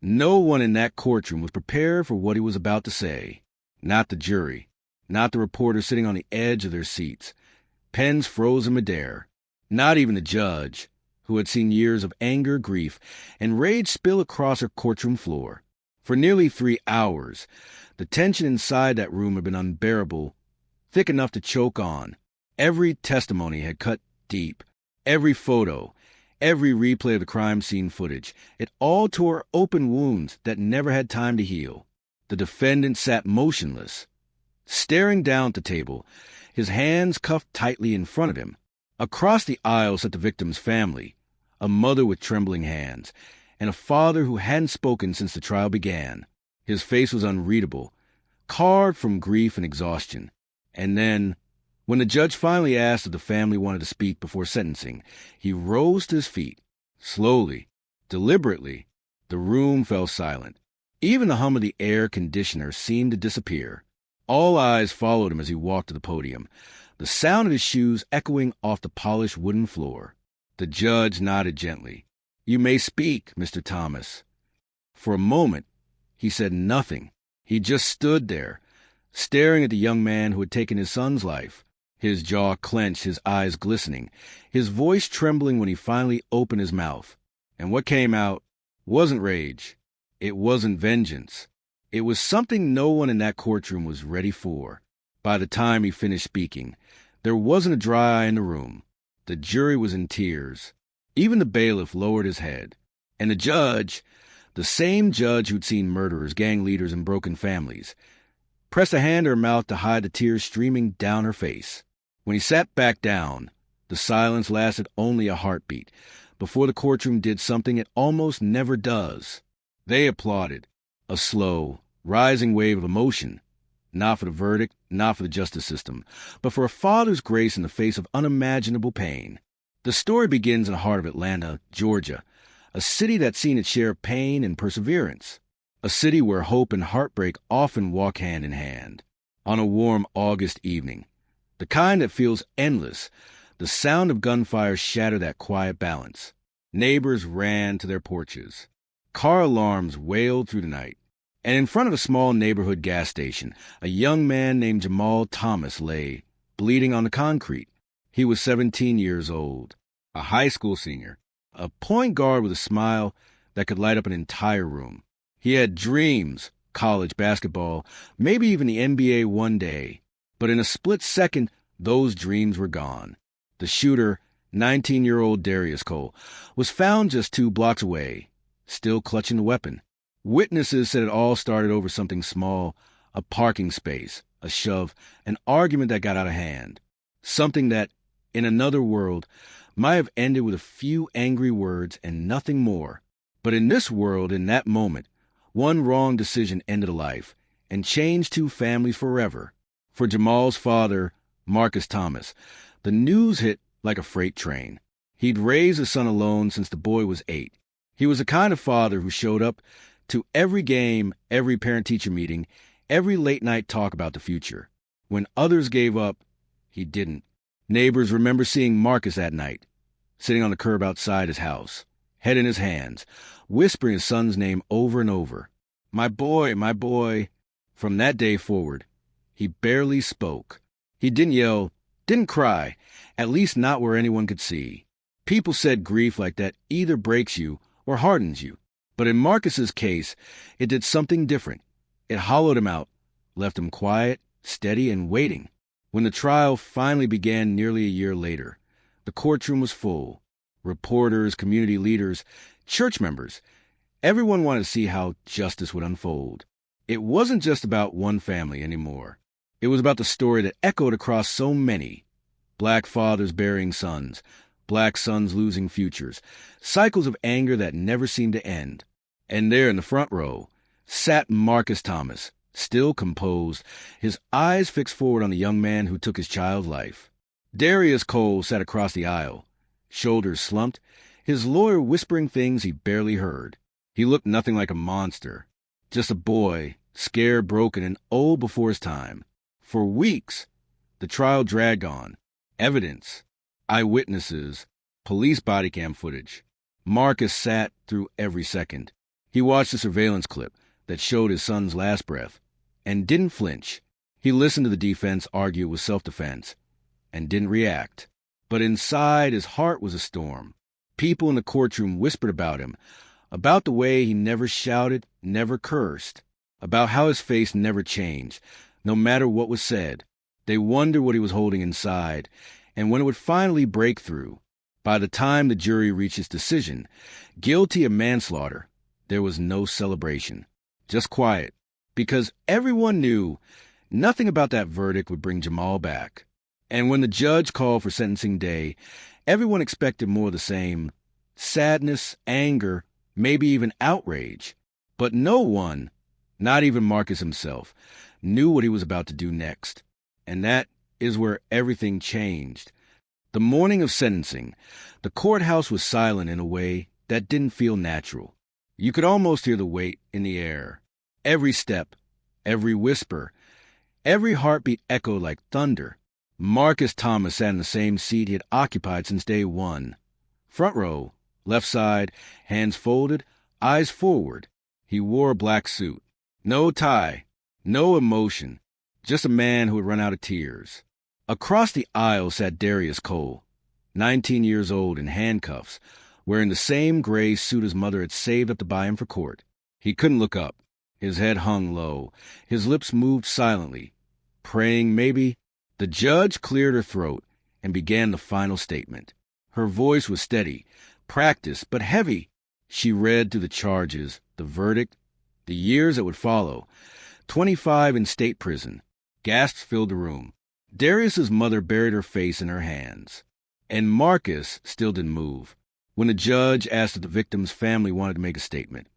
No one in that courtroom was prepared for what he was about to say. Not the jury, not the reporters sitting on the edge of their seats, pens frozen midair, not even the judge, who had seen years of anger, grief, and rage spill across her courtroom floor. For nearly 3 hours, the tension inside that room had been unbearable, thick enough to choke on. Every testimony had cut deep. Every photo, every replay of the crime scene footage, it all tore open wounds that never had time to heal. The defendant sat motionless, staring down at the table, his hands cuffed tightly in front of him. Across the aisle sat the victim's family, a mother with trembling hands, and a father who hadn't spoken since the trial began. His face was unreadable, carved from grief and exhaustion. And then, when the judge finally asked if the family wanted to speak before sentencing, he rose to his feet. Slowly, deliberately, the room fell silent. Even the hum of the air conditioner seemed to disappear. All eyes followed him as he walked to the podium, the sound of his shoes echoing off the polished wooden floor. The judge nodded gently. "You may speak, Mr. Thomas." For a moment, he said nothing. He just stood there, staring at the young man who had taken his son's life, his jaw clenched, his eyes glistening, his voice trembling when he finally opened his mouth. And what came out wasn't rage. It wasn't vengeance. It was something no one in that courtroom was ready for. By the time he finished speaking, there wasn't a dry eye in the room. The jury was in tears. Even the bailiff lowered his head. And the judge, the same judge who'd seen murderers, gang leaders, and broken families, pressed a hand to her mouth to hide the tears streaming down her face. When he sat back down, the silence lasted only a heartbeat before the courtroom did something it almost never does. They applauded, a slow, rising wave of emotion, not for the verdict, not for the justice system, but for a father's grace in the face of unimaginable pain. The story begins in the heart of Atlanta, Georgia, a city that's seen its share of pain and perseverance, a city where hope and heartbreak often walk hand in hand. On a warm August evening, the kind that feels endless, the sound of gunfire shattered that quiet balance. Neighbors ran to their porches. Car alarms wailed through the night. And in front of a small neighborhood gas station, a young man named Jamal Thomas lay, bleeding on the concrete. He was 17 years old, a high school senior, a point guard with a smile that could light up an entire room. He had dreams, college basketball, maybe even the NBA one day. But in a split second, those dreams were gone. The shooter, 19-year-old Darius Cole, was found just 2 blocks away, still clutching the weapon. Witnesses said it all started over something small, a parking space, a shove, an argument that got out of hand. Something that, in another world, might have ended with a few angry words and nothing more. But in this world, in that moment, one wrong decision ended a life and changed 2 families forever. For Jamal's father, Marcus Thomas, the news hit like a freight train. He'd raised his son alone since the boy was 8. He was the kind of father who showed up to every game, every parent-teacher meeting, every late-night talk about the future. When others gave up, he didn't. Neighbors remember seeing Marcus that night, sitting on the curb outside his house, head in his hands, whispering his son's name over and over. My boy, my boy." From that day forward, he barely spoke. He didn't yell, didn't cry, at least not where anyone could see. People said grief like that either breaks you or hardens you. But in Marcus's case, it did something different. It hollowed him out, left him quiet, steady, and waiting. When the trial finally began nearly a year later, the courtroom was full. Reporters, community leaders, church members, everyone wanted to see how justice would unfold. It wasn't just about one family anymore. It was about the story that echoed across so many. Black fathers burying sons, black sons losing futures, cycles of anger that never seemed to end. And there in the front row sat Marcus Thomas, still composed, his eyes fixed forward on the young man who took his child's life. Darius Cole sat across the aisle, shoulders slumped, his lawyer whispering things he barely heard. He looked nothing like a monster, just a boy, scared, broken, and old before his time. For weeks, the trial dragged on. Evidence, eyewitnesses, police body cam footage. Marcus sat through every second. He watched the surveillance clip that showed his son's last breath and didn't flinch. He listened to the defense argue it was self-defense and didn't react. But inside, his heart was a storm. People in the courtroom whispered about him, about the way he never shouted, never cursed, about how his face never changed, no matter what was said. They wondered what he was holding inside, and when it would finally break through. By the time the jury reached its decision, guilty of manslaughter, there was no celebration, just quiet, because everyone knew nothing about that verdict would bring Jamal back. And when the judge called for sentencing day, everyone expected more of the same: sadness, anger, maybe even outrage. But no one, not even Marcus himself, knew what he was about to do next. And that is where everything changed. The morning of sentencing, the courthouse was silent in a way that didn't feel natural. You could almost hear the weight in the air. Every step, every whisper, every heartbeat echoed like thunder. Marcus Thomas sat in the same seat he had occupied since day one. Front row, left side, hands folded, eyes forward. He wore a black suit. No tie, no emotion, just a man who had run out of tears. Across the aisle sat Darius Cole, 19 years old in handcuffs, wearing the same gray suit his mother had saved up to buy him for court. He couldn't look up. His head hung low. His lips moved silently, praying maybe. The judge cleared her throat and began the final statement. Her voice was steady, practiced, but heavy. She read through the charges, the verdict, the years that would follow. 25 in state prison. Gasps filled the room. Darius's mother buried her face in her hands. And Marcus still didn't move. When the judge asked if the victim's family wanted to make a statement,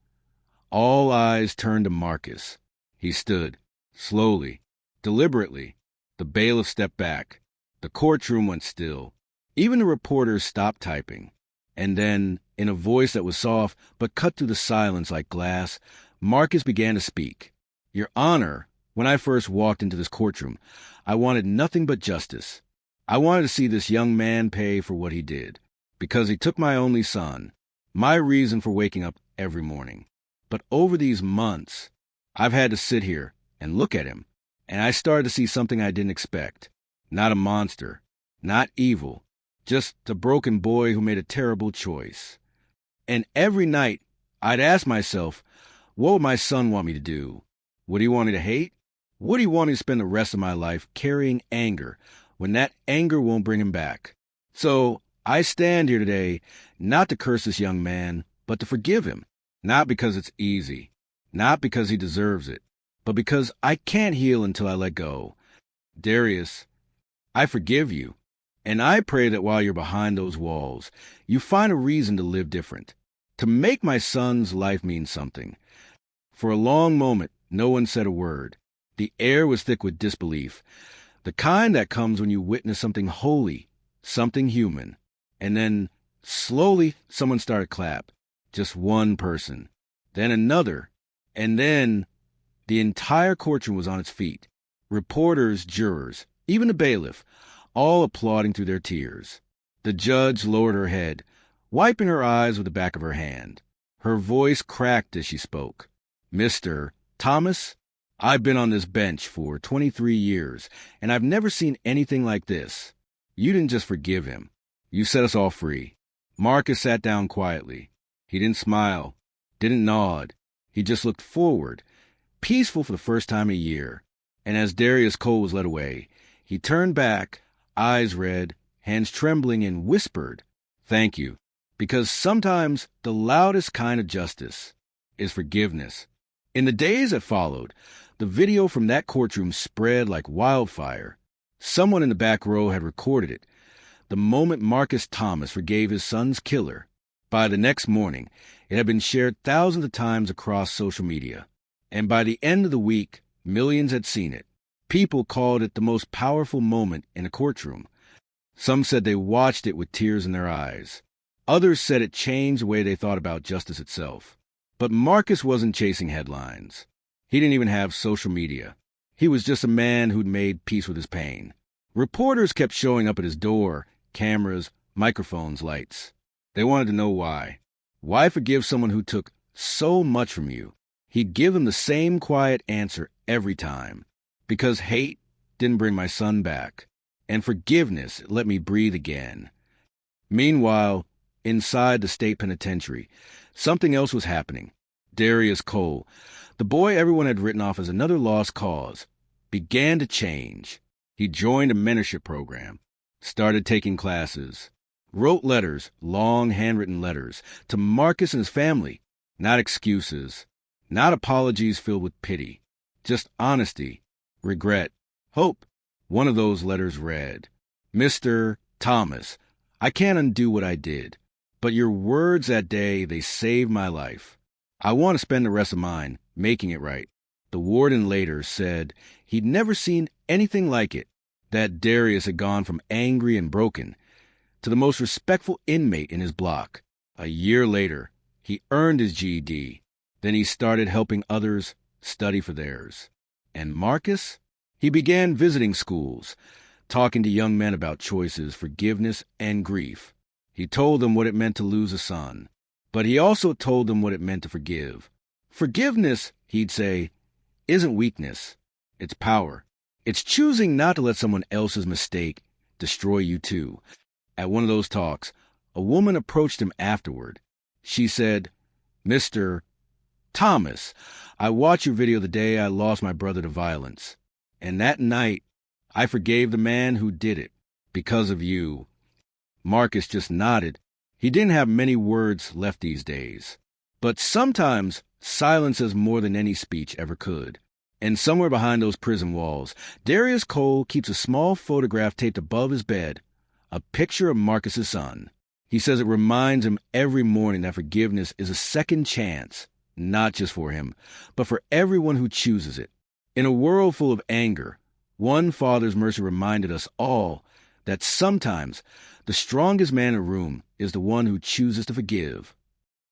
all eyes turned to Marcus. He stood, slowly, deliberately. The bailiff stepped back. The courtroom went still. Even the reporters stopped typing. And then, in a voice that was soft but cut through the silence like glass, Marcus began to speak. "Your Honor, when I first walked into this courtroom, I wanted nothing but justice. I wanted to see this young man pay for what he did, because he took my only son, my reason for waking up every morning. But over these months, I've had to sit here and look at him, and I started to see something I didn't expect. Not a monster, not evil, just a broken boy who made a terrible choice. And every night, I'd ask myself, what would my son want me to do? Would he want me to hate? Would he want me to spend the rest of my life carrying anger when that anger won't bring him back? So I stand here today not to curse this young man, but to forgive him. Not because it's easy, not because he deserves it, but because I can't heal until I let go. Darius, I forgive you, and I pray that while you're behind those walls, you find a reason to live different, to make my son's life mean something." For a long moment, no one said a word. The air was thick with disbelief, the kind that comes when you witness something holy, something human. And then, slowly, someone started to clap. Just one person. Then another. And then the entire courtroom was on its feet. Reporters, jurors, even the bailiff, all applauding through their tears. The judge lowered her head, wiping her eyes with the back of her hand. Her voice cracked as she spoke. "Mr. Thomas, I've been on this bench for 23 years, and I've never seen anything like this. You didn't just forgive him. You set us all free." Marcus sat down quietly. He didn't smile, didn't nod. He just looked forward, peaceful for the first time in a year. And as Darius Cole was led away, he turned back, eyes red, hands trembling, and whispered, "Thank you." Because sometimes the loudest kind of justice is forgiveness. In the days that followed, the video from that courtroom spread like wildfire. Someone in the back row had recorded it. The moment Marcus Thomas forgave his son's killer. By the next morning, it had been shared thousands of times across social media. And by the end of the week, millions had seen it. People called it the most powerful moment in a courtroom. Some said they watched it with tears in their eyes. Others said it changed the way they thought about justice itself. But Marcus wasn't chasing headlines. He didn't even have social media. He was just a man who'd made peace with his pain. Reporters kept showing up at his door, cameras, microphones, lights. They wanted to know why. Why forgive someone who took so much from you. He'd give them the same quiet answer every time. Because hate didn't bring my son back, and forgiveness let me breathe again. Meanwhile, inside the state penitentiary, something else was happening. Darius Cole, the boy everyone had written off as another lost cause, began to change. He joined a mentorship program, started taking classes, wrote letters, long handwritten letters, to Marcus and his family. Not excuses, not apologies filled with pity, just honesty, regret, hope. One of those letters read, "Mr. Thomas, I can't undo what I did, but your words that day, they saved my life. I want to spend the rest of mine making it right." The warden later said he'd never seen anything like it, that Darius had gone from angry and broken to the most respectful inmate in his block. A year later, he earned his GED. Then he started helping others study for theirs. And Marcus? He began visiting schools, talking to young men about choices, forgiveness, and grief. He told them what it meant to lose a son, but he also told them what it meant to forgive. Forgiveness, he'd say, isn't weakness. It's power. It's choosing not to let someone else's mistake destroy you too. At one of those talks, a woman approached him afterward. She said, "Mr. Thomas, I watched your video the day I lost my brother to violence. And that night, I forgave the man who did it because of you." Marcus just nodded. He didn't have many words left these days. But sometimes silence is more than any speech ever could. And somewhere behind those prison walls, Darius Cole keeps a small photograph taped above his bed, a picture of Marcus's son. He says it reminds him every morning that forgiveness is a second chance, not just for him, but for everyone who chooses it. In a world full of anger, one father's mercy reminded us all that sometimes the strongest man in a room is the one who chooses to forgive.